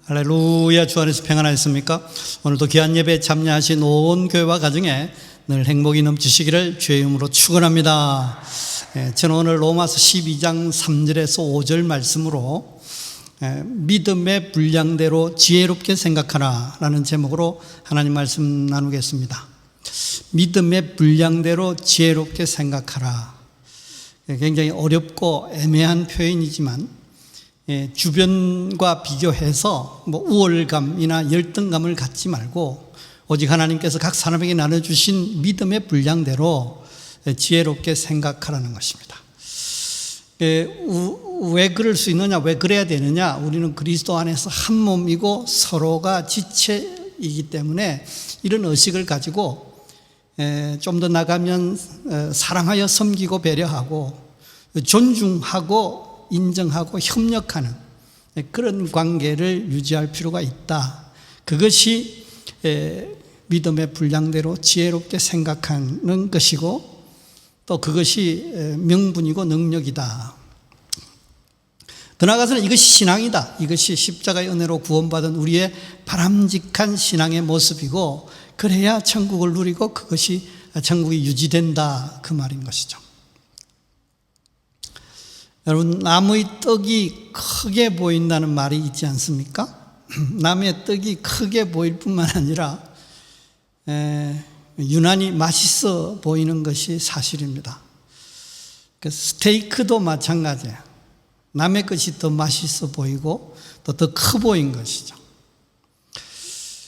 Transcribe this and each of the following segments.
할렐루야. 주 안에서 평안하셨습니까? 오늘도 귀한 예배에 참여하신 온 교회와 가정에 늘 행복이 넘치시기를 주의 이름으로 축원합니다. 저는 오늘 로마서 12장 3절에서 5절 말씀으로 믿음의 분량대로 지혜롭게 생각하라 라는 제목으로 하나님 말씀 나누겠습니다. 믿음의 분량대로 지혜롭게 생각하라. 굉장히 어렵고 애매한 표현이지만 주변과 비교해서 우월감이나 열등감을 갖지 말고 오직 하나님께서 각 사람에게 나눠주신 믿음의 분량대로 지혜롭게 생각하라는 것입니다. 왜 그럴 수 있느냐, 왜 그래야 되느냐? 우리는 그리스도 안에서 한 몸이고 서로가 지체이기 때문에 이런 의식을 가지고 좀 더 나가면 사랑하여 섬기고 배려하고 존중하고 인정하고 협력하는 그런 관계를 유지할 필요가 있다. 그것이 믿음의 분량대로 지혜롭게 생각하는 것이고 또 그것이 명분이고 능력이다. 더 나아가서는 이것이 신앙이다. 이것이 십자가의 은혜로 구원받은 우리의 바람직한 신앙의 모습이고 그래야 천국을 누리고 그것이 천국이 유지된다. 그 말인 것이죠. 여러분, 나무의 떡이 크게 보인다는 말이 있지 않습니까? 나무의 떡이 크게 보일 뿐만 아니라 유난히 맛있어 보이는 것이 사실입니다. 스테이크도 마찬가지예요. 남의 것이 더 맛있어 보이고 또 더 커 보인 것이죠.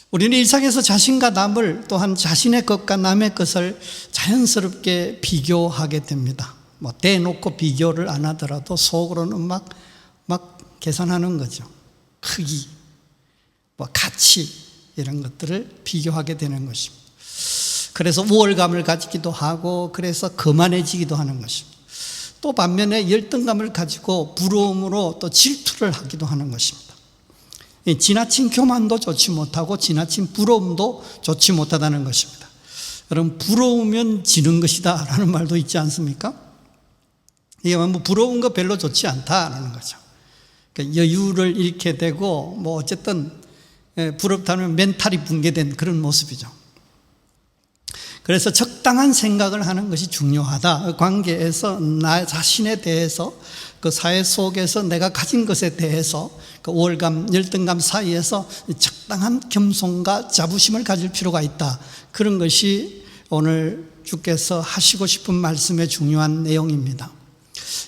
우리는 일상에서 자신과 남을 또한 자신의 것과 남의 것을 자연스럽게 비교하게 됩니다. 대놓고 비교를 안 하더라도 속으로는 막 계산하는 거죠. 크기, 가치 이런 것들을 비교하게 되는 것입니다. 그래서 우월감을 가지기도 하고 그래서 거만해지기도 하는 것입니다. 또 반면에 열등감을 가지고 부러움으로 또 질투를 하기도 하는 것입니다. 지나친 교만도 좋지 못하고 지나친 부러움도 좋지 못하다는 것입니다. 여러분, 부러우면 지는 것이다 라는 말도 있지 않습니까? 이게 부러운 거 별로 좋지 않다라는 거죠. 그러니까 여유를 잃게 되고 어쨌든 부럽다면 멘탈이 붕괴된 그런 모습이죠. 그래서 적당한 생각을 하는 것이 중요하다. 관계에서 나 자신에 대해서 그 사회 속에서 내가 가진 것에 대해서 그 우월감, 열등감 사이에서 적당한 겸손과 자부심을 가질 필요가 있다. 그런 것이 오늘 주께서 하시고 싶은 말씀의 중요한 내용입니다.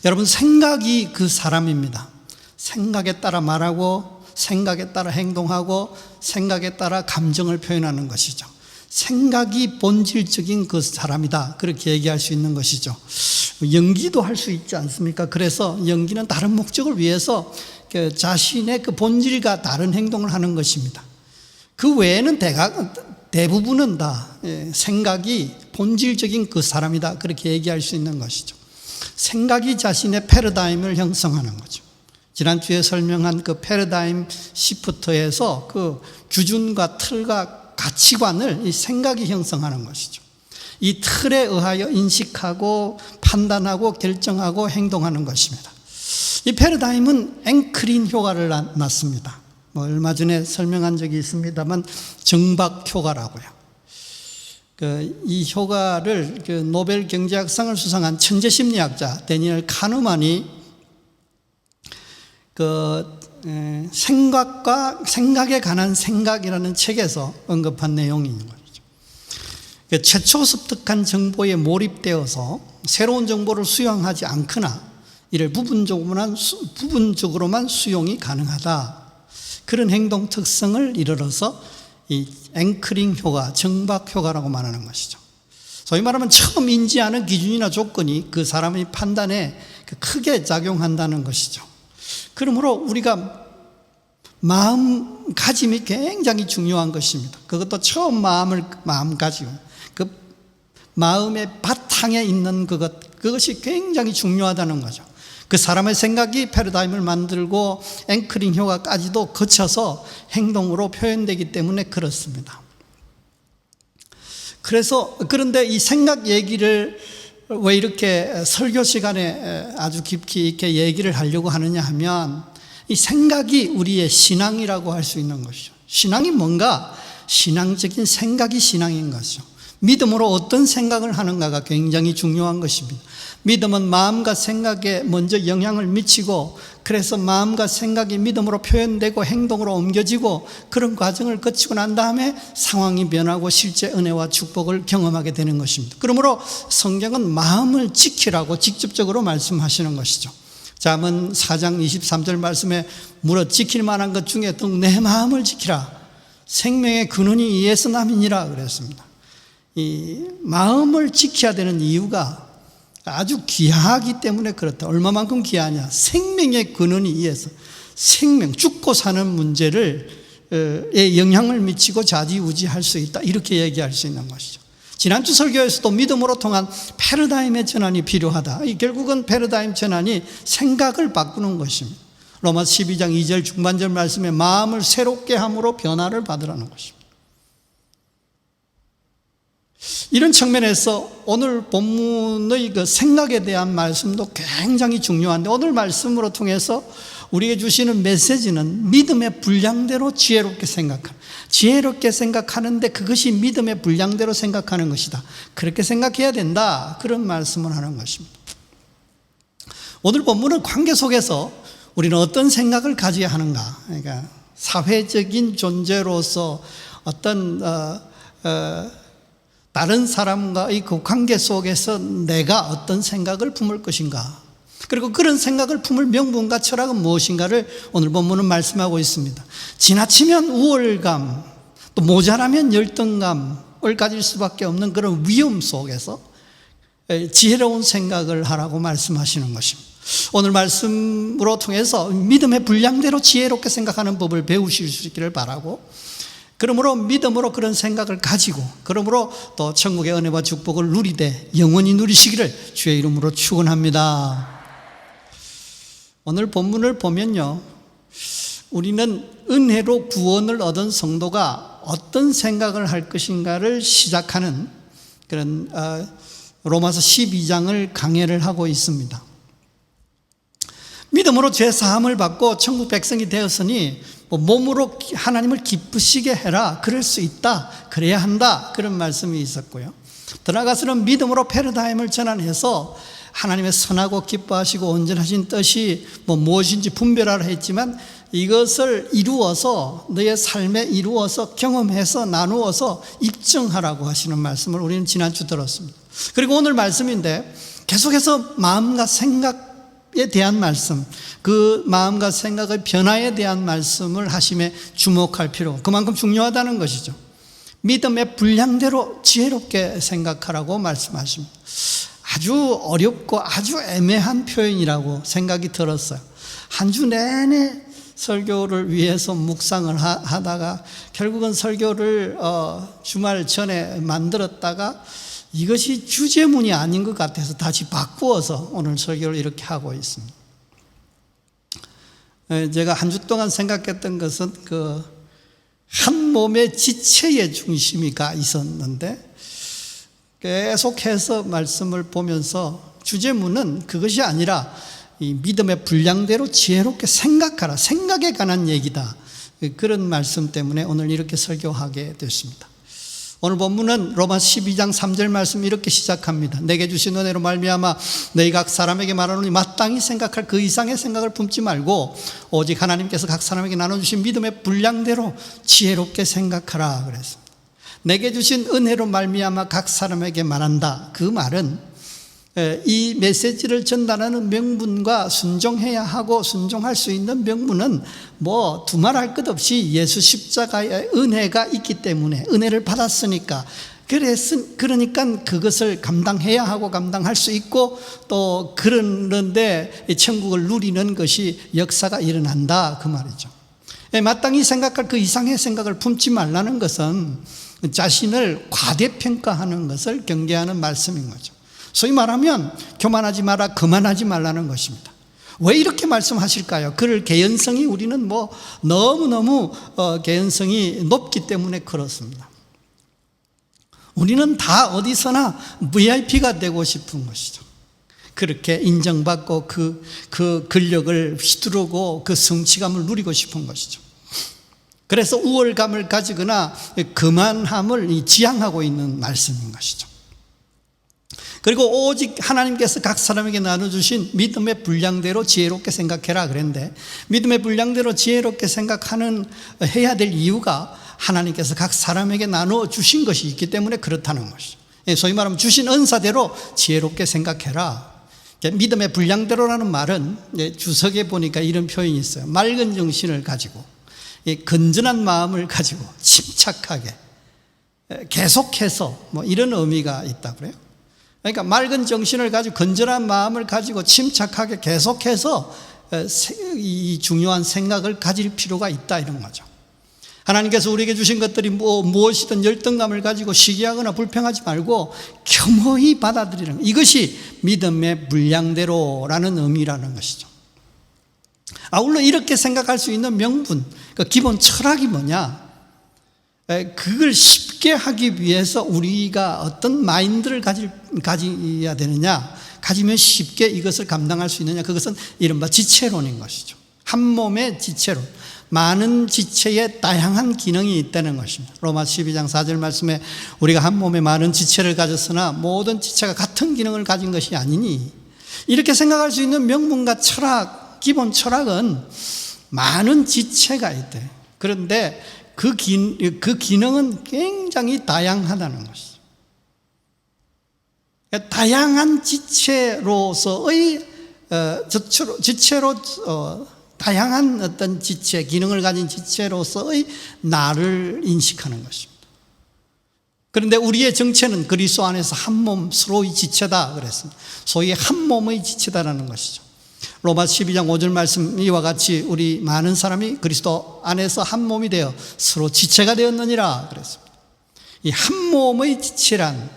여러분, 생각이 그 사람입니다. 생각에 따라 말하고 생각에 따라 행동하고 생각에 따라 감정을 표현하는 것이죠. 생각이 본질적인 그 사람이다. 그렇게 얘기할 수 있는 것이죠. 연기도 할 수 있지 않습니까? 그래서 연기는 다른 목적을 위해서 자신의 그 본질과 다른 행동을 하는 것입니다. 그 외에는 대부분은 다 생각이 본질적인 그 사람이다. 그렇게 얘기할 수 있는 것이죠. 생각이 자신의 패러다임을 형성하는 거죠. 지난주에 설명한 그 패러다임 시프트에서 그 기준과 틀과 가치관을 이 생각이 형성하는 것이죠. 이 틀에 의하여 인식하고 판단하고 결정하고 행동하는 것입니다. 이 패러다임은 앵크링 효과를 낳습니다. 얼마 전에 설명한 적이 있습니다만 정박 효과라고요. 이 효과를 노벨 경제학상을 수상한 천재 심리학자 데니엘 카누만이 생각에 관한 생각이라는 책에서 언급한 내용이 있는 거죠. 최초 습득한 정보에 몰입되어서 새로운 정보를 수용하지 않거나 이를 부분적으로만 수용이 가능하다. 그런 행동 특성을 이르러서 이 앵커링 효과, 정박 효과라고 말하는 것이죠. 소위 말하면 처음 인지하는 기준이나 조건이 그 사람의 판단에 크게 작용한다는 것이죠. 그러므로 우리가 마음가짐이 굉장히 중요한 것입니다. 그것도 처음 마음가짐, 그 마음의 바탕에 있는 그것이 굉장히 중요하다는 거죠. 그 사람의 생각이 패러다임을 만들고 앵커링 효과까지도 거쳐서 행동으로 표현되기 때문에 그렇습니다. 그런데 이 생각 얘기를 왜 이렇게 설교 시간에 아주 깊이 이렇게 얘기를 하려고 하느냐 하면 이 생각이 우리의 신앙이라고 할 수 있는 것이죠. 신앙이 뭔가? 신앙적인 생각이 신앙인 것이죠. 믿음으로 어떤 생각을 하는가가 굉장히 중요한 것입니다. 믿음은 마음과 생각에 먼저 영향을 미치고, 그래서 마음과 생각이 믿음으로 표현되고 행동으로 옮겨지고, 그런 과정을 거치고 난 다음에 상황이 변하고 실제 은혜와 축복을 경험하게 되는 것입니다. 그러므로 성경은 마음을 지키라고 직접적으로 말씀하시는 것이죠. 잠언 4장 23절 말씀에 물어 지킬 만한 것 중에 더욱 내 마음을 지키라. 생명의 근원이 이에서 남이니라 그랬습니다. 이 마음을 지켜야 되는 이유가 아주 귀하기 때문에 그렇다. 얼마만큼 귀하냐? 생명의 근원이 이에서, 생명, 죽고 사는 문제를 영향을 미치고 좌지우지할 수 있다, 이렇게 얘기할 수 있는 것이죠. 지난주 설교에서도 믿음으로 통한 패러다임의 전환이 필요하다. 결국은 패러다임 전환이 생각을 바꾸는 것입니다. 로마서 12장 2절 중반절 말씀에 마음을 새롭게 함으로 변화를 받으라는 것입니다. 이런 측면에서 오늘 본문의 그 생각에 대한 말씀도 굉장히 중요한데, 오늘 말씀으로 통해서 우리에게 주시는 메시지는 믿음의 분량대로 지혜롭게 생각하는, 지혜롭게 생각하는데 그것이 믿음의 분량대로 생각하는 것이다. 그렇게 생각해야 된다. 그런 말씀을 하는 것입니다. 오늘 본문은 관계 속에서 우리는 어떤 생각을 가져야 하는가? 그러니까 사회적인 존재로서 어떤 다른 사람과의 그 관계 속에서 내가 어떤 생각을 품을 것인가, 그리고 그런 생각을 품을 명분과 철학은 무엇인가를 오늘 본문은 말씀하고 있습니다. 지나치면 우월감, 또 모자라면 열등감을 가질 수밖에 없는 그런 위험 속에서 지혜로운 생각을 하라고 말씀하시는 것입니다. 오늘 말씀으로 통해서 믿음의 분량대로 지혜롭게 생각하는 법을 배우실 수 있기를 바라고, 그러므로 믿음으로 그런 생각을 가지고, 그러므로 또 천국의 은혜와 축복을 누리되 영원히 누리시기를 주의 이름으로 축원합니다. 오늘 본문을 보면요, 우리는 은혜로 구원을 얻은 성도가 어떤 생각을 할 것인가를 시작하는 그런 로마서 12장을 강해를 하고 있습니다. 믿음으로 죄 사함을 받고 천국 백성이 되었으니 몸으로 하나님을 기쁘시게 해라. 그럴 수 있다. 그래야 한다. 그런 말씀이 있었고요. 더 나아가서는 믿음으로 패러다임을 전환해서 하나님의 선하고 기뻐하시고 온전하신 뜻이 무엇인지 분별하라 했지만, 이것을 이루어서 너의 삶에 이루어서 경험해서 나누어서 입증하라고 하시는 말씀을 우리는 지난주 들었습니다. 그리고 오늘 말씀인데 계속해서 마음과 생각에 대한 말씀, 그 마음과 생각의 변화에 대한 말씀을 하심에 주목할 필요가 그만큼 중요하다는 것이죠. 믿음의 분량대로 지혜롭게 생각하라고 말씀하십니다. 아주 어렵고 아주 애매한 표현이라고 생각이 들었어요. 한 주 내내 설교를 위해서 묵상을 하다가 결국은 설교를 주말 전에 만들었다가 이것이 주제문이 아닌 것 같아서 다시 바꾸어서 오늘 설교를 이렇게 하고 있습니다. 제가 한 주 동안 생각했던 것은 한 몸의 지체의 중심이 가 있었는데, 계속해서 말씀을 보면서 주제문은 그것이 아니라 이 믿음의 분량대로 지혜롭게 생각하라, 생각에 관한 얘기다. 그런 말씀 때문에 오늘 이렇게 설교하게 됐습니다. 오늘 본문은 로마서 12장 3절 말씀 이렇게 시작합니다. 내게 주신 은혜로 말미암아 너희 각 사람에게 말하노니 마땅히 생각할 그 이상의 생각을 품지 말고 오직 하나님께서 각 사람에게 나눠주신 믿음의 분량대로 지혜롭게 생각하라 그랬습니다. 내게 주신 은혜로 말미암아 각 사람에게 말한다. 그 말은 이 메시지를 전달하는 명분과 순종해야 하고 순종할 수 있는 명분은 두말할 것 없이 예수 십자가의 은혜가 있기 때문에, 은혜를 받았으니까, 그러니까 그것을 감당해야 하고 감당할 수 있고, 또 그러는데 천국을 누리는 것이 역사가 일어난다 그 말이죠. 마땅히 생각할 그 이상의 생각을 품지 말라는 것은 자신을 과대평가하는 것을 경계하는 말씀인 거죠. 소위 말하면 교만하지 마라, 거만하지 말라는 것입니다. 왜 이렇게 말씀하실까요? 그럴 개연성이 우리는 너무너무 개연성이 높기 때문에 그렇습니다. 우리는 다 어디서나 VIP가 되고 싶은 것이죠. 그렇게 인정받고 그 권력을 휘두르고 그 성취감을 누리고 싶은 것이죠. 그래서 우월감을 가지거나 거만함을 지향하고 있는 말씀인 것이죠. 그리고 오직 하나님께서 각 사람에게 나눠주신 믿음의 분량대로 지혜롭게 생각해라 그랬는데, 믿음의 분량대로 지혜롭게 해야 될 이유가 하나님께서 각 사람에게 나눠주신 것이 있기 때문에 그렇다는 것이죠. 소위 말하면 주신 은사대로 지혜롭게 생각해라. 믿음의 분량대로라는 말은 주석에 보니까 이런 표현이 있어요. 맑은 정신을 가지고, 건전한 마음을 가지고 침착하게 계속해서 이런 의미가 있다고 그래요. 그러니까 맑은 정신을 가지고 건전한 마음을 가지고 침착하게 계속해서 이 중요한 생각을 가질 필요가 있다, 이런 거죠. 하나님께서 우리에게 주신 것들이 무엇이든 열등감을 가지고 시기하거나 불평하지 말고 겸허히 받아들이는, 이것이 믿음의 분량대로라는 의미라는 것이죠. 아울러 이렇게 생각할 수 있는 명분, 그 기본 철학이 뭐냐? 그걸 쉽게 하기 위해서 우리가 어떤 마인드를 가져야 되느냐, 가지면 쉽게 이것을 감당할 수 있느냐, 그것은 이른바 지체론인 것이죠. 한 몸의 지체론, 많은 지체에 다양한 기능이 있다는 것입니다. 로마 12장 4절 말씀에 우리가 한 몸에 많은 지체를 가졌으나 모든 지체가 같은 기능을 가진 것이 아니니, 이렇게 생각할 수 있는 명분과 철학, 기본 철학은 많은 지체가 있대. 그런데 그 기능은 굉장히 다양하다는 것이죠. 다양한 지체로서의 다양한 어떤 지체, 기능을 가진 지체로서의 나를 인식하는 것입니다. 그런데 우리의 정체는 그리스도 안에서 한 몸 서로의 지체다 그랬습니다. 소위 한 몸의 지체다라는 것이죠. 로마 12장 5절 말씀 이와 같이 우리 많은 사람이 그리스도 안에서 한 몸이 되어 서로 지체가 되었느니라 그랬습니다. 이 한 몸의 지체란,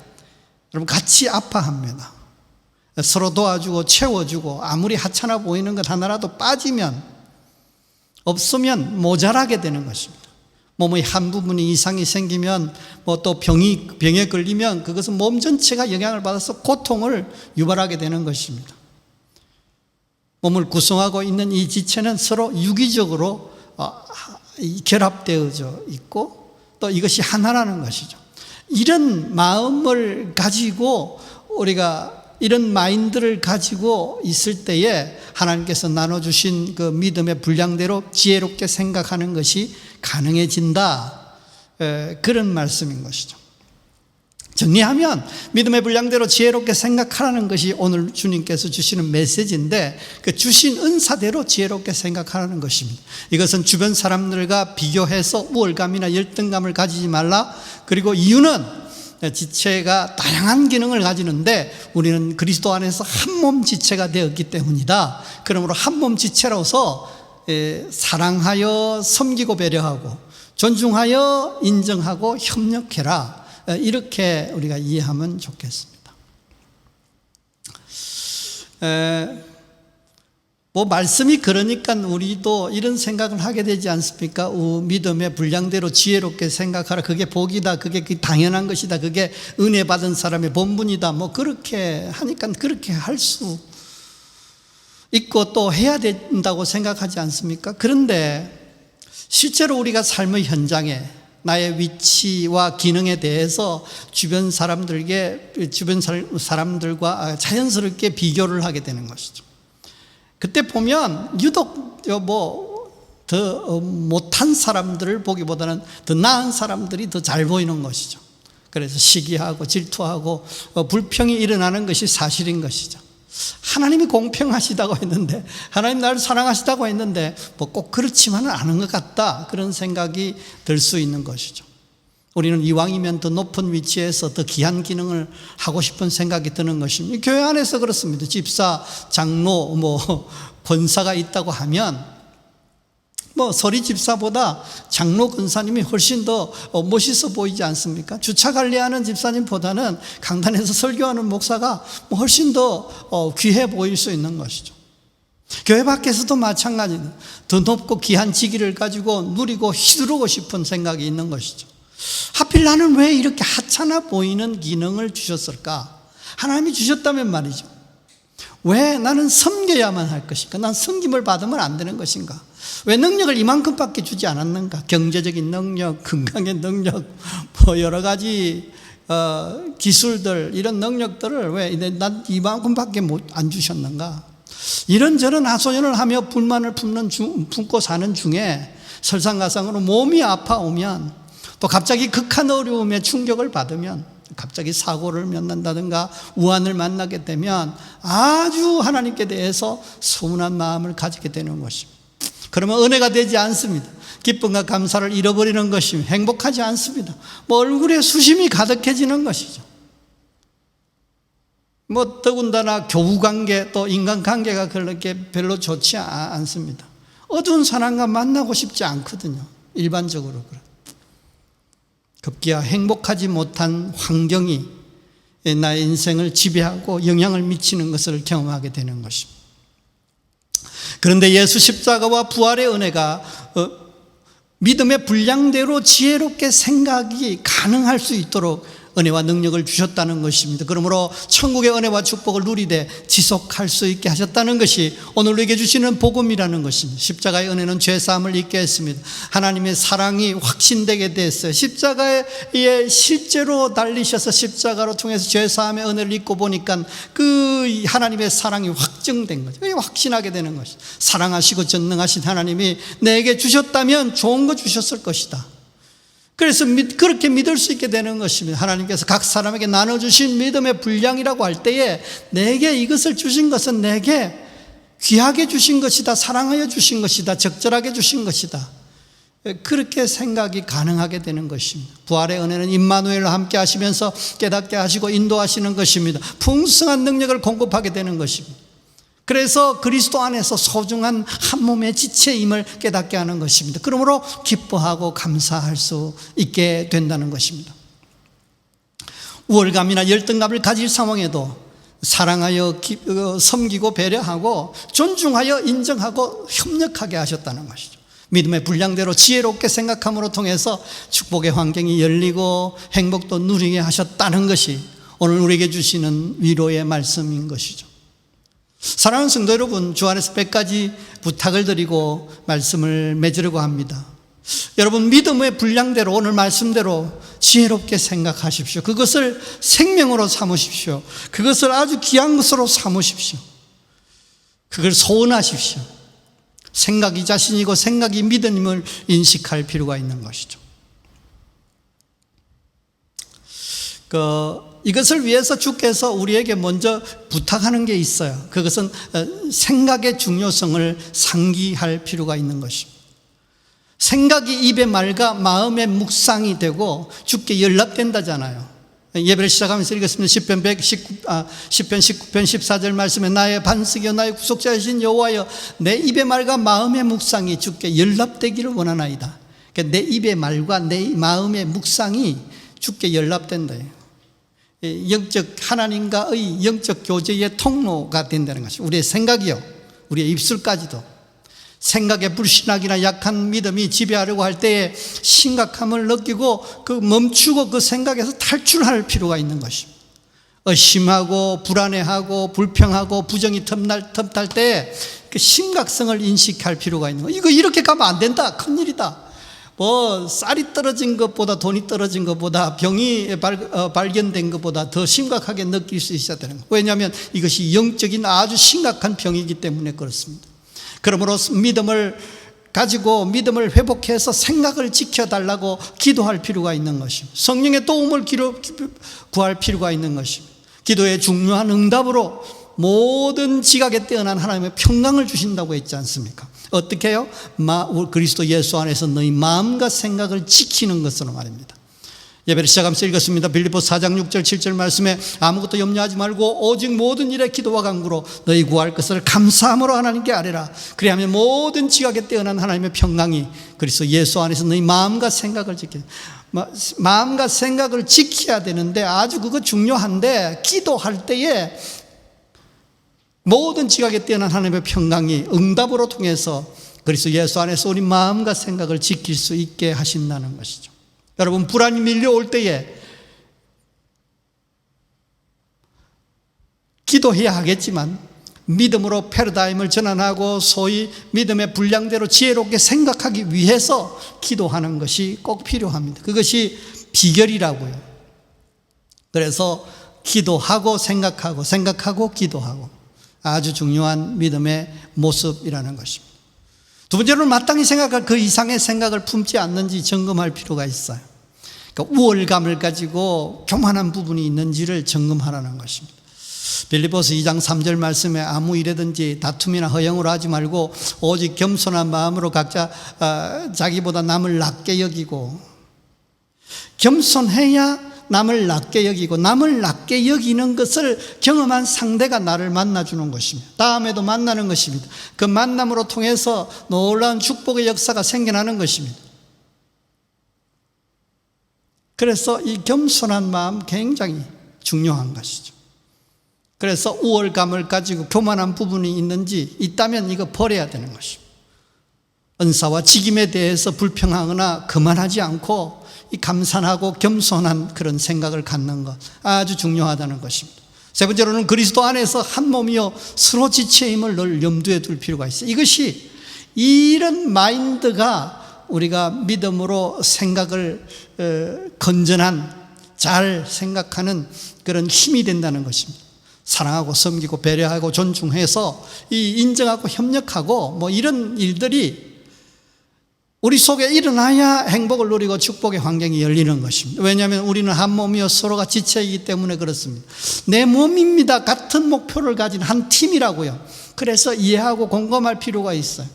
여러분, 같이 아파합니다. 서로 도와주고 채워주고, 아무리 하찮아 보이는 것 하나라도 빠지면, 없으면 모자라게 되는 것입니다. 몸의 한 부분이 이상이 생기면, 또 병에 걸리면 그것은 몸 전체가 영향을 받아서 고통을 유발하게 되는 것입니다. 몸을 구성하고 있는 이 지체는 서로 유기적으로 결합되어져 있고, 또 이것이 하나라는 것이죠. 이런 마음을 가지고, 우리가 이런 마인드를 가지고 있을 때에 하나님께서 나눠주신 그 믿음의 분량대로 지혜롭게 생각하는 것이 가능해진다, 그런 말씀인 것이죠. 정리하면 믿음의 분량대로 지혜롭게 생각하라는 것이 오늘 주님께서 주시는 메시지인데, 그 주신 은사대로 지혜롭게 생각하라는 것입니다. 이것은 주변 사람들과 비교해서 우월감이나 열등감을 가지지 말라. 그리고 이유는 지체가 다양한 기능을 가지는데 우리는 그리스도 안에서 한 몸 지체가 되었기 때문이다. 그러므로 한 몸 지체로서 사랑하여 섬기고 배려하고 존중하여 인정하고 협력해라. 이렇게 우리가 이해하면 좋겠습니다. 말씀이 그러니까 우리도 이런 생각을 하게 되지 않습니까? 믿음의 분량대로 지혜롭게 생각하라. 그게 복이다. 그게 당연한 것이다. 그게 은혜 받은 사람의 본분이다. 그렇게 하니까 그렇게 할 수 있고 또 해야 된다고 생각하지 않습니까? 그런데 실제로 우리가 삶의 현장에 나의 위치와 기능에 대해서 주변 사람들과 자연스럽게 비교를 하게 되는 것이죠. 그때 보면 유독 더 못한 사람들을 보기보다는 더 나은 사람들이 더 잘 보이는 것이죠. 그래서 시기하고 질투하고 불평이 일어나는 것이 사실인 것이죠. 하나님이 공평하시다고 했는데, 하나님 나를 사랑하시다고 했는데 꼭 그렇지만은 않은 것 같다, 그런 생각이 들 수 있는 것이죠. 우리는 이왕이면 더 높은 위치에서 더 귀한 기능을 하고 싶은 생각이 드는 것입니다. 교회 안에서 그렇습니다. 집사, 장로, 권사가 있다고 하면 서리 집사보다 장로 권사님이 훨씬 더 멋있어 보이지 않습니까? 주차 관리하는 집사님보다는 강단에서 설교하는 목사가 훨씬 더 귀해 보일 수 있는 것이죠. 교회 밖에서도 마찬가지입니다. 더 높고 귀한 직위를 가지고 누리고 휘두르고 싶은 생각이 있는 것이죠. 하필 나는 왜 이렇게 하찮아 보이는 기능을 주셨을까? 하나님이 주셨다면 말이죠. 왜 나는 섬겨야만 할 것인가? 난 섬김을 받으면 안 되는 것인가? 왜 능력을 이만큼밖에 주지 않았는가? 경제적인 능력, 건강의 능력, 뭐 여러 가지 기술들, 이런 능력들을 왜 난 이만큼밖에 안 주셨는가? 이런저런 하소연을 하며 불만을 품고 사는 중에 설상가상으로 몸이 아파오면, 또 갑자기 극한 어려움에 충격을 받으면, 갑자기 사고를 만난다든가 우환을 만나게 되면 아주 하나님께 대해서 서운한 마음을 가지게 되는 것입니다. 그러면 은혜가 되지 않습니다. 기쁨과 감사를 잃어버리는 것이며 행복하지 않습니다. 얼굴에 수심이 가득해지는 것이죠. 더군다나 교우관계, 또 인간관계가 그렇게 별로 좋지 않습니다. 어두운 사람과 만나고 싶지 않거든요. 일반적으로 그래. 급기야 행복하지 못한 환경이 나의 인생을 지배하고 영향을 미치는 것을 경험하게 되는 것입니다. 그런데 예수 십자가와 부활의 은혜가 믿음의 분량대로 지혜롭게 생각이 가능할 수 있도록 은혜와 능력을 주셨다는 것입니다. 그러므로 천국의 은혜와 축복을 누리되 지속할 수 있게 하셨다는 것이 오늘 우리에게 주시는 복음이라는 것입니다. 십자가의 은혜는 죄사함을 잊게 했습니다. 하나님의 사랑이 확신되게 됐어요. 십자가에 실제로 달리셔서 십자가로 통해서 죄사함의 은혜를 잊고 보니까 그 하나님의 사랑이 확증된 거죠. 확신하게 되는 것이죠. 사랑하시고 전능하신 하나님이 내게 주셨다면 좋은 거 주셨을 것이다. 그래서 그렇게 믿을 수 있게 되는 것입니다. 하나님께서 각 사람에게 나눠주신 믿음의 분량이라고 할 때에 내게 이것을 주신 것은 내게 귀하게 주신 것이다, 사랑하여 주신 것이다, 적절하게 주신 것이다, 그렇게 생각이 가능하게 되는 것입니다. 부활의 은혜는 임마누엘과 함께 하시면서 깨닫게 하시고 인도하시는 것입니다. 풍성한 능력을 공급하게 되는 것입니다. 그래서 그리스도 안에서 소중한 한 몸의 지체임을 깨닫게 하는 것입니다. 그러므로 기뻐하고 감사할 수 있게 된다는 것입니다. 우월감이나 열등감을 가질 상황에도 사랑하여 섬기고 배려하고 존중하여 인정하고 협력하게 하셨다는 것이죠. 믿음의 분량대로 지혜롭게 생각함으로 통해서 축복의 환경이 열리고 행복도 누리게 하셨다는 것이 오늘 우리에게 주시는 위로의 말씀인 것이죠. 사랑하는 성도 여러분, 주 안에서 100가지 부탁을 드리고 말씀을 맺으려고 합니다. 여러분, 믿음의 분량대로 오늘 말씀대로 지혜롭게 생각하십시오. 그것을 생명으로 삼으십시오. 그것을 아주 귀한 것으로 삼으십시오. 그걸 소원하십시오. 생각이 자신이고 생각이 믿음임을 인식할 필요가 있는 것이죠. 이것을 위해서 주께서 우리에게 먼저 부탁하는 게 있어요. 그것은 생각의 중요성을 상기할 필요가 있는 것입니다. 생각이 입의 말과 마음의 묵상이 되고 주께 연락된다잖아요. 예배를 시작하면서 읽었습니다. 시편 19편 14절 말씀에 나의 반석이여 나의 구속자이신 여호와여 내 입의 말과 마음의 묵상이 주께 연락되기를 원하나이다. 그러니까 내 입의 말과 내 마음의 묵상이 주께 연락된다. 영적 하나님과의 영적 교제의 통로가 된다는 것이죠. 우리의 생각이요, 우리의 입술까지도 생각의 불신학이나 약한 믿음이 지배하려고 할 때에 심각함을 느끼고 멈추고 그 생각에서 탈출할 필요가 있는 것입니다. 의심하고 불안해하고 불평하고 부정이 틈탈 때 그 심각성을 인식할 필요가 있는 거예요. 이거 이렇게 가면 안 된다, 큰일이다. 쌀이 떨어진 것보다 돈이 떨어진 것보다 병이 발견된 것보다 더 심각하게 느낄 수 있어야 되는 거예요. 왜냐하면 이것이 영적인 아주 심각한 병이기 때문에 그렇습니다. 그러므로 믿음을 가지고 믿음을 회복해서 생각을 지켜달라고 기도할 필요가 있는 것입니다. 성령의 도움을 구할 필요가 있는 것입니다. 기도의 중요한 응답으로 모든 지각에 뛰어난 하나님의 평강을 주신다고 했지 않습니까? 어떻게 해요? 그리스도 예수 안에서 너희 마음과 생각을 지키는 것으로 말입니다. 예배를 시작하면서 읽었습니다. 빌립보서 4장 6절 7절 말씀에 아무것도 염려하지 말고 오직 모든 일에 기도와 간구로 너희 구할 것을 감사함으로 하나님께 아뢰라. 그리하면 모든 지각에 뛰어난 하나님의 평강이 그리스도 예수 안에서 너희 마음과 생각을 마음과 생각을 지켜야 되는데 아주 그거 중요한데 기도할 때에 모든 지각에 뛰어난 하나님의 평강이 응답으로 통해서 그리스도 예수 안에서 우리 마음과 생각을 지킬 수 있게 하신다는 것이죠. 여러분, 불안이 밀려올 때에 기도해야 하겠지만 믿음으로 패러다임을 전환하고 소위 믿음의 분량대로 지혜롭게 생각하기 위해서 기도하는 것이 꼭 필요합니다. 그것이 비결이라고요. 그래서 기도하고 생각하고 기도하고 아주 중요한 믿음의 모습이라는 것입니다. 두 번째로는 마땅히 생각할 그 이상의 생각을 품지 않는지 점검할 필요가 있어요. 그러니까 우월감을 가지고 교만한 부분이 있는지를 점검하라는 것입니다. 빌립보서 2장 3절 말씀에 아무 일에든지 다툼이나 허영으로 하지 말고 오직 겸손한 마음으로 각자 자기보다 남을 낮게 여기고, 겸손해야 남을 낮게 여기고, 남을 낮게 여기는 것을 경험한 상대가 나를 만나주는 것입니다. 다음에도 만나는 것입니다. 그 만남으로 통해서 놀라운 축복의 역사가 생겨나는 것입니다. 그래서 이 겸손한 마음 굉장히 중요한 것이죠. 그래서 우월감을 가지고 교만한 부분이 있다면 이거 버려야 되는 것입니다. 은사와 직임에 대해서 불평하거나 그만하지 않고 이 감사하고 겸손한 그런 생각을 갖는 것 아주 중요하다는 것입니다. 세 번째로는 그리스도 안에서 한 몸이요 서로 지체임을 늘 염두에 둘 필요가 있어요. 이것이, 이런 마인드가 우리가 믿음으로 생각을 건전한, 잘 생각하는 그런 힘이 된다는 것입니다. 사랑하고 섬기고 배려하고 존중해서 이 인정하고 협력하고 뭐 이런 일들이 우리 속에 일어나야 행복을 누리고 축복의 환경이 열리는 것입니다. 왜냐하면 우리는 한 몸이요 서로가 지체이기 때문에 그렇습니다. 내 몸입니다. 같은 목표를 가진 한 팀이라고요. 그래서 이해하고 공감할 필요가 있어요.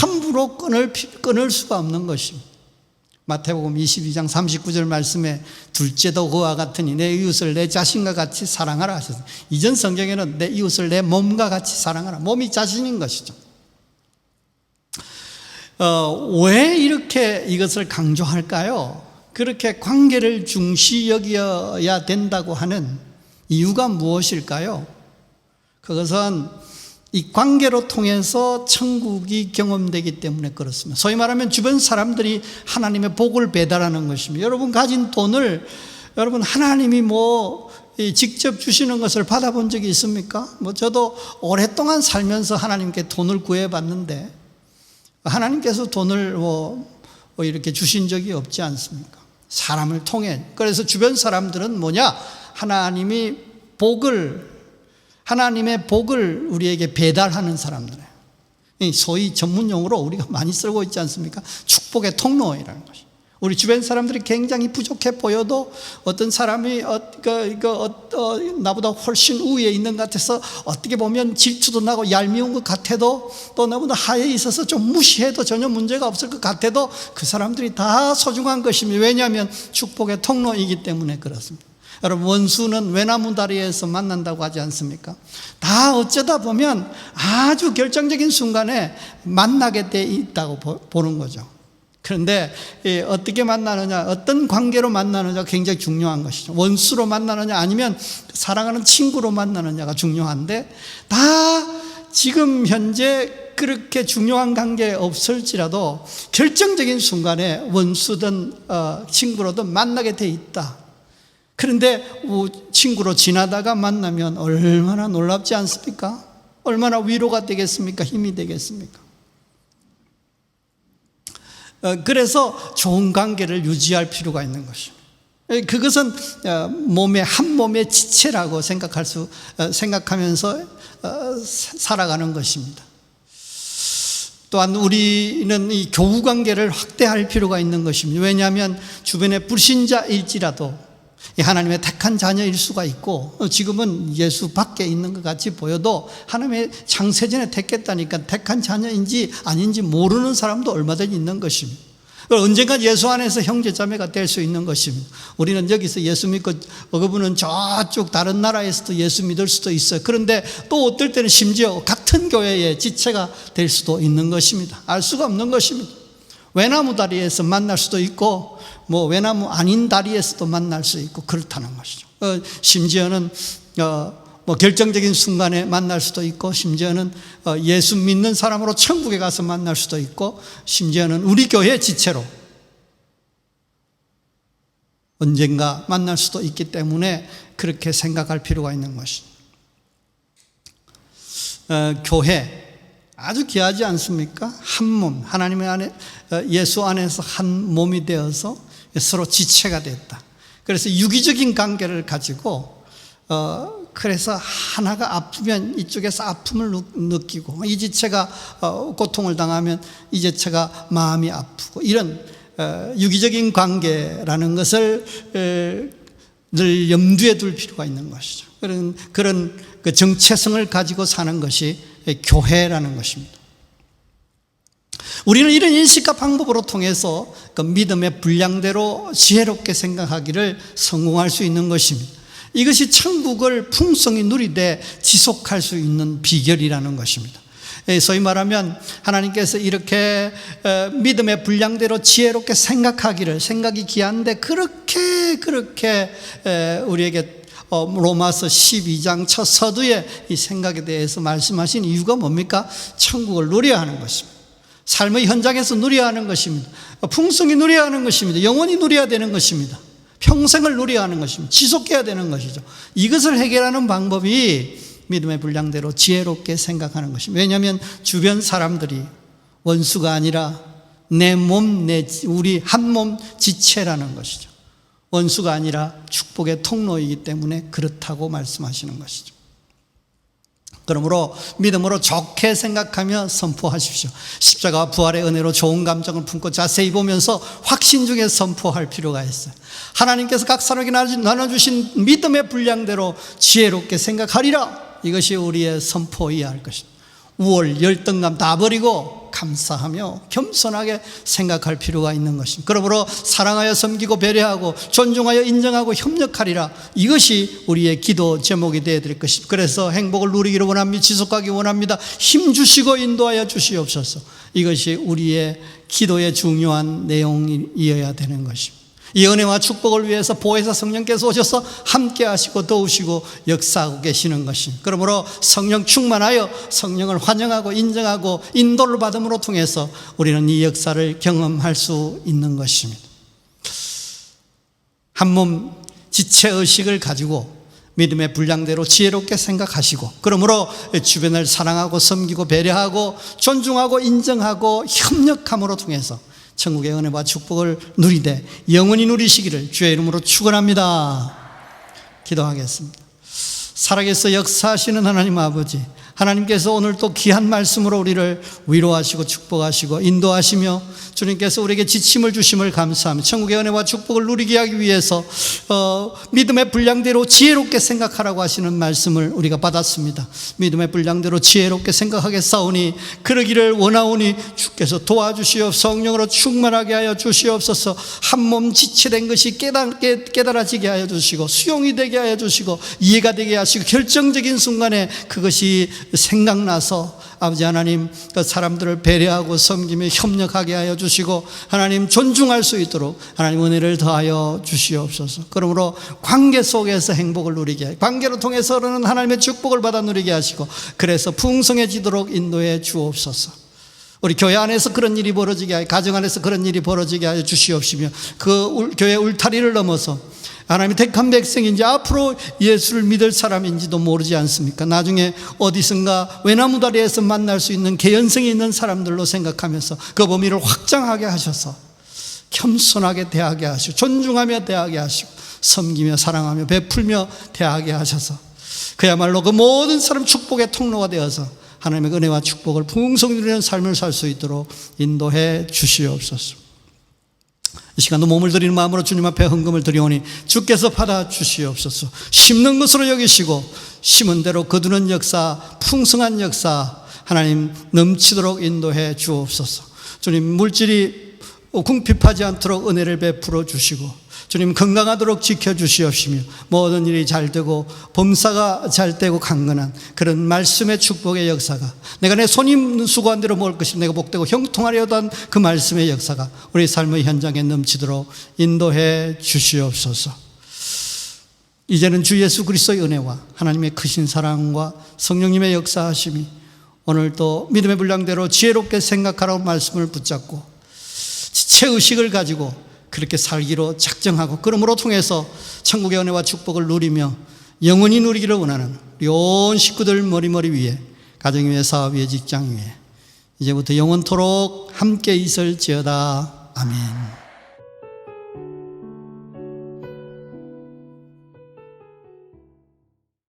함부로 끊을 수가 없는 것입니다. 마태복음 22장 39절 말씀에 둘째도 그와 같으니 내 이웃을 내 자신과 같이 사랑하라 하셨어요. 이전 성경에는 내 이웃을 내 몸과 같이 사랑하라. 몸이 자신인 것이죠. 왜 이렇게 이것을 강조할까요? 그렇게 관계를 중시 여겨야 된다고 하는 이유가 무엇일까요? 그것은 이 관계로 통해서 천국이 경험되기 때문에 그렇습니다. 소위 말하면 주변 사람들이 하나님의 복을 배달하는 것입니다. 여러분 가진 돈을 여러분 하나님이 직접 주시는 것을 받아본 적이 있습니까? 저도 오랫동안 살면서 하나님께 돈을 구해봤는데 하나님께서 돈을 이렇게 주신 적이 없지 않습니까? 사람을 통해. 그래서 주변 사람들은 하나님의 복을 우리에게 배달하는 사람들이에요. 소위 전문용어로 우리가 많이 쓰고 있지 않습니까? 축복의 통로이라는 것이. 우리 주변 사람들이 굉장히 부족해 보여도 어떤 사람이 나보다 훨씬 우위에 있는 것 같아서 어떻게 보면 질투도 나고 얄미운 것 같아도 또 나보다 하에 있어서 좀 무시해도 전혀 문제가 없을 것 같아도 그 사람들이 다 소중한 것입니다. 왜냐하면 축복의 통로이기 때문에 그렇습니다. 여러분 원수는 외나무 다리에서 만난다고 하지 않습니까? 다 어쩌다 보면 아주 결정적인 순간에 만나게 돼 있다고 보는 거죠. 그런데 어떻게 만나느냐, 어떤 관계로 만나느냐가 굉장히 중요한 것이죠. 원수로 만나느냐 아니면 사랑하는 친구로 만나느냐가 중요한데, 다 지금 현재 그렇게 중요한 관계 없을지라도 결정적인 순간에 원수든 친구로든 만나게 돼 있다. 그런데 친구로 지나다가 만나면 얼마나 놀랍지 않습니까? 얼마나 위로가 되겠습니까? 힘이 되겠습니까? 그래서 좋은 관계를 유지할 필요가 있는 것입니다. 그것은 한 몸의 지체라고 생각하면서 살아가는 것입니다. 또한 우리는 이 교우 관계를 확대할 필요가 있는 것입니다. 왜냐하면 주변에 불신자일지라도 하나님의 택한 자녀일 수가 있고, 지금은 예수 밖에 있는 것 같이 보여도 하나님의 창세전에 택했다니까 택한 자녀인지 아닌지 모르는 사람도 얼마든지 있는 것입니다. 언젠가 예수 안에서 형제자매가 될 수 있는 것입니다. 우리는 여기서 예수 믿고 그분은 저쪽 다른 나라에서도 예수 믿을 수도 있어요. 그런데 또 어떨 때는 심지어 같은 교회의 지체가 될 수도 있는 것입니다. 알 수가 없는 것입니다. 외나무 다리에서 만날 수도 있고 외나무 아닌 다리에서도 만날 수 있고 그렇다는 것이죠. 심지어는 결정적인 순간에 만날 수도 있고, 심지어는 예수 믿는 사람으로 천국에 가서 만날 수도 있고, 심지어는 우리 교회 지체로 언젠가 만날 수도 있기 때문에 그렇게 생각할 필요가 있는 것입니다. 교회 아주 귀하지 않습니까? 한 몸, 하나님의 안에, 예수 안에서 한 몸이 되어서 서로 지체가 됐다. 그래서 유기적인 관계를 가지고 그래서 하나가 아프면 이쪽에서 아픔을 느끼고, 이 지체가 고통을 당하면 이 지체가 마음이 아프고, 이런 유기적인 관계라는 것을 늘 염두에 둘 필요가 있는 것이죠. 그런 그 정체성을 가지고 사는 것이 교회라는 것입니다. 우리는 이런 인식과 방법으로 통해서 그 믿음의 분량대로 지혜롭게 생각하기를 성공할 수 있는 것입니다. 이것이 천국을 풍성히 누리되 지속할 수 있는 비결이라는 것입니다. 소위 말하면 하나님께서 이렇게 믿음의 분량대로 지혜롭게 생각이 귀한데 그렇게 우리에게 로마서 12장 첫 서두에 이 생각에 대해서 말씀하신 이유가 뭡니까? 천국을 누려야 하는 것입니다. 삶의 현장에서 누려야 하는 것입니다. 풍성히 누려야 하는 것입니다. 영원히 누려야 되는 것입니다. 평생을 누려야 하는 것입니다. 지속해야 되는 것이죠. 이것을 해결하는 방법이 믿음의 분량대로 지혜롭게 생각하는 것입니다. 왜냐하면 주변 사람들이 원수가 아니라 내 몸, 우리 한 몸 지체라는 것이죠. 원수가 아니라 축복의 통로이기 때문에 그렇다고 말씀하시는 것이죠. 그러므로 믿음으로 좋게 생각하며 선포하십시오. 십자가와 부활의 은혜로 좋은 감정을 품고 자세히 보면서 확신 중에 선포할 필요가 있어요. 하나님께서 각 사람에게 나눠주신 믿음의 분량대로 지혜롭게 생각하리라. 이것이 우리의 선포이어야 할 것입니다. 우월, 열등감 다 버리고 감사하며 겸손하게 생각할 필요가 있는 것입니다. 그러므로 사랑하여 섬기고 배려하고 존중하여 인정하고 협력하리라. 이것이 우리의 기도 제목이 되어야 될 것입니다. 그래서 행복을 누리기를 원합니다. 지속하기 원합니다. 힘 주시고 인도하여 주시옵소서. 이것이 우리의 기도의 중요한 내용이어야 되는 것입니다. 이 은혜와 축복을 위해서 보혜사 성령께서 오셔서 함께 하시고 도우시고 역사하고 계시는 것입니다. 그러므로 성령 충만하여 성령을 환영하고 인정하고 인도를 받음으로 통해서 우리는 이 역사를 경험할 수 있는 것입니다. 한 몸 지체의식을 가지고 믿음의 분량대로 지혜롭게 생각하시고, 그러므로 주변을 사랑하고 섬기고 배려하고 존중하고 인정하고 협력함으로 통해서 천국의 은혜와 축복을 누리되 영원히 누리시기를 주의 이름으로 축원합니다. 기도하겠습니다. 살아계서 역사하시는 하나님 아버지, 하나님께서 오늘 또 귀한 말씀으로 우리를 위로하시고 축복하시고 인도하시며 주님께서 우리에게 지침을 주심을 감사하며 천국의 은혜와 축복을 누리게 하기 위해서 믿음의 분량대로 지혜롭게 생각하라고 하시는 말씀을 우리가 받았습니다. 믿음의 분량대로 지혜롭게 생각하겠사오니 그러기를 원하오니 주께서 도와주시옵소서. 성령으로 충만하게 하여 주시옵소서. 한 몸 지체된 것이 깨달아지게 하여 주시고 수용이 되게 하여 주시고 이해가 되게 하시고 결정적인 순간에 그것이 생각나서 아버지 하나님 그 사람들을 배려하고 섬기며 협력하게 하여 주시고 하나님 존중할 수 있도록 하나님 은혜를 더하여 주시옵소서. 그러므로 관계 속에서 행복을 누리게 하시고 관계로 통해서는 하나님의 축복을 받아 누리게 하시고 그래서 풍성해지도록 인도해 주옵소서. 우리 교회 안에서 그런 일이 벌어지게 하여 가정 안에서 그런 일이 벌어지게 하여 주시옵시며 그 교회 울타리를 넘어서 하나님의 택한 백성인지 앞으로 예수를 믿을 사람인지도 모르지 않습니까? 나중에 어디선가 외나무다리에서 만날 수 있는 개연성이 있는 사람들로 생각하면서 그 범위를 확장하게 하셔서 겸손하게 대하게 하시고 존중하며 대하게 하시고 섬기며 사랑하며 베풀며 대하게 하셔서 그야말로 그 모든 사람 축복의 통로가 되어서 하나님의 은혜와 축복을 풍성히 누리는 삶을 살 수 있도록 인도해 주시옵소서. 이 시간도 몸을 드리는 마음으로 주님 앞에 헌금을 드리오니 주께서 받아 주시옵소서. 심는 것으로 여기시고 심은 대로 거두는 역사, 풍성한 역사 하나님 넘치도록 인도해 주옵소서. 주님 물질이 궁핍하지 않도록 은혜를 베풀어 주시고 주님 건강하도록 지켜주시옵시며 모든 일이 잘되고 범사가 잘되고 강건한 그런 말씀의 축복의 역사가 내가 내 손이 수고한 대로 먹을 것이 내가 복되고 형통하려도 한 그 말씀의 역사가 우리 삶의 현장에 넘치도록 인도해 주시옵소서. 이제는 주 예수 그리스도의 은혜와 하나님의 크신 사랑과 성령님의 역사하심이 오늘도 믿음의 분량대로 지혜롭게 생각하라고 말씀을 붙잡고 지체의식을 가지고 그렇게 살기로 작정하고 그러므로 통해서 천국의 은혜와 축복을 누리며 영원히 누리기를 원하는 우리 온 식구들 머리 위에 가정 위에, 사업 위에, 직장 위에 이제부터 영원토록 함께 있을지어다. 아멘.